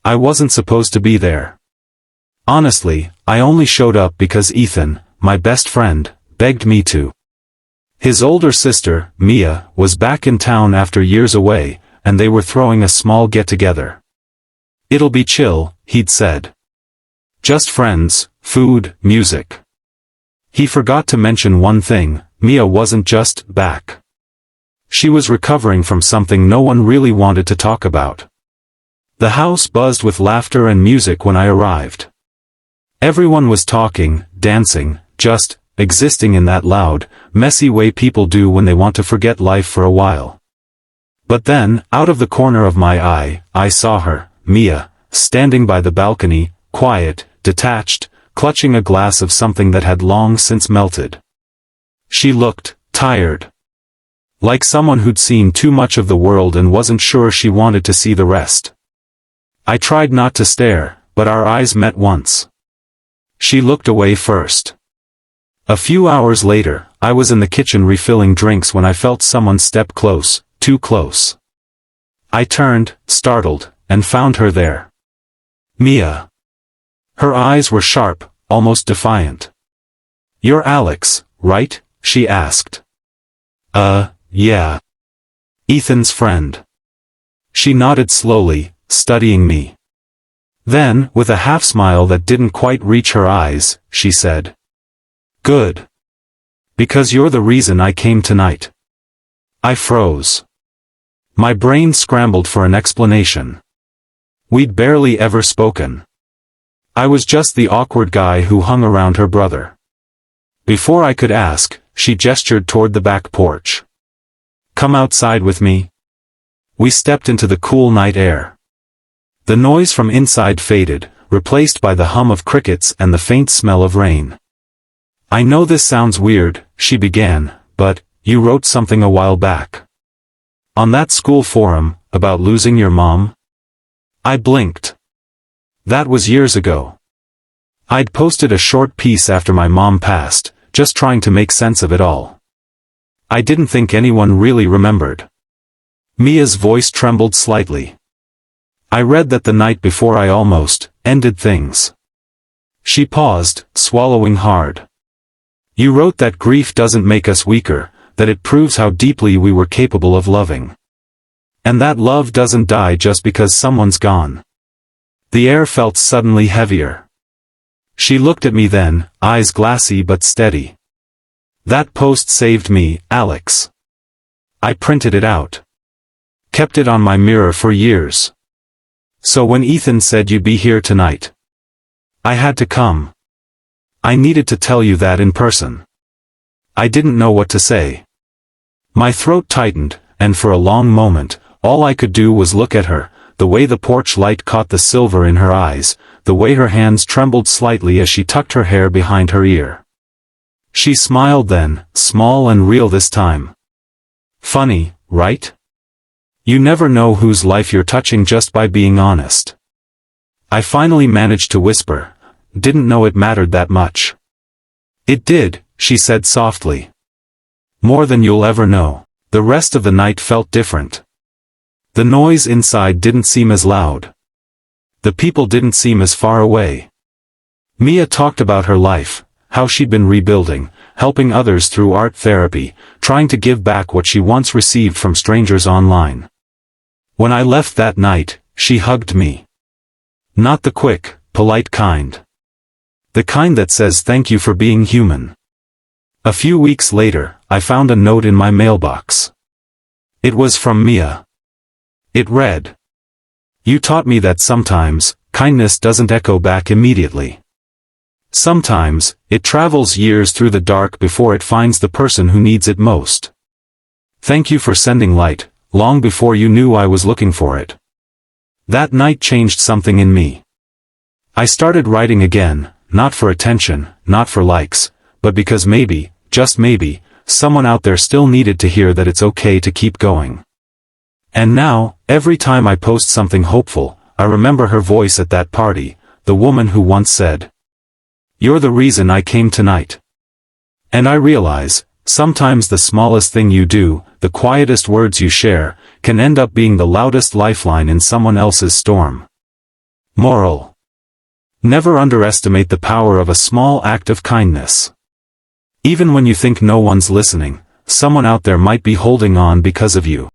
I wasn't supposed to be there. Honestly, I only showed up because Ethan, my best friend, begged me to. His older sister, Mia, was back in town after years away, and they were throwing a small get-together. It'll be chill, he'd said. Just friends, food, music. He forgot to mention one thing: Mia wasn't just back. She was recovering from something no one really wanted to talk about. The house buzzed with laughter and music when I arrived. Everyone was talking, dancing, just existing in that loud, messy way people do when they want to forget life for a while. But then, out of the corner of my eye, I saw her, Mia, standing by the balcony, quiet, detached, clutching a glass of something that had long since melted. She looked tired. Like someone who'd seen too much of the world and wasn't sure she wanted to see the rest. I tried not to stare, but our eyes met once. She looked away first. A few hours later, I was in the kitchen refilling drinks when I felt someone step close, too close. I turned, startled, and found her there. Mia. Her eyes were sharp, almost defiant. "You're Alex, right?" she asked. Yeah. Ethan's friend." She nodded slowly, studying me. Then, with a half-smile that didn't quite reach her eyes, she said, "Good. Because you're the reason I came tonight." I froze. My brain scrambled for an explanation. We'd barely ever spoken. I was just the awkward guy who hung around her brother. Before I could ask, she gestured toward the back porch. "Come outside with me." We stepped into the cool night air. The noise from inside faded, replaced by the hum of crickets and the faint smell of rain. "I know this sounds weird," she began, "but you wrote something a while back. On that school forum, about losing your mom?" I blinked. That was years ago. I'd posted a short piece after my mom passed, just trying to make sense of it all. I didn't think anyone really remembered. Mia's voice trembled slightly. "I read that the night before I almost ended things." She paused, swallowing hard. "You wrote that grief doesn't make us weaker, that it proves how deeply we were capable of loving. And that love doesn't die just because someone's gone." The air felt suddenly heavier. She looked at me then, eyes glassy but steady. "That post saved me, Alex. I printed it out. Kept it on my mirror for years. So when Ethan said you'd be here tonight, I had to come. I needed to tell you that in person." I didn't know what to say. My throat tightened, and for a long moment, all I could do was look at her, the way the porch light caught the silver in her eyes, the way her hands trembled slightly as she tucked her hair behind her ear. She smiled then, small and real this time. "Funny, right? You never know whose life you're touching just by being honest." I finally managed to whisper, "Didn't know it mattered that much." "It did," she said softly. "More than you'll ever know." The rest of the night felt different. The noise inside didn't seem as loud. The people didn't seem as far away. Mia talked about her life, how she'd been rebuilding, helping others through art therapy, trying to give back what she once received from strangers online. When I left that night, she hugged me. Not the quick, polite kind. The kind that says thank you for being human. A few weeks later, I found a note in my mailbox. It was from Mia. It read, "You taught me that sometimes, kindness doesn't echo back immediately. Sometimes, it travels years through the dark before it finds the person who needs it most. Thank you for sending light, long before you knew I was looking for it." That night changed something in me. I started writing again, not for attention, not for likes, but because maybe, just maybe, someone out there still needed to hear that it's okay to keep going. And now, every time I post something hopeful, I remember her voice at that party, the woman who once said, "You're the reason I came tonight." And I realize, sometimes the smallest thing you do, the quietest words you share, can end up being the loudest lifeline in someone else's storm. Moral: never underestimate the power of a small act of kindness. Even when you think no one's listening, someone out there might be holding on because of you.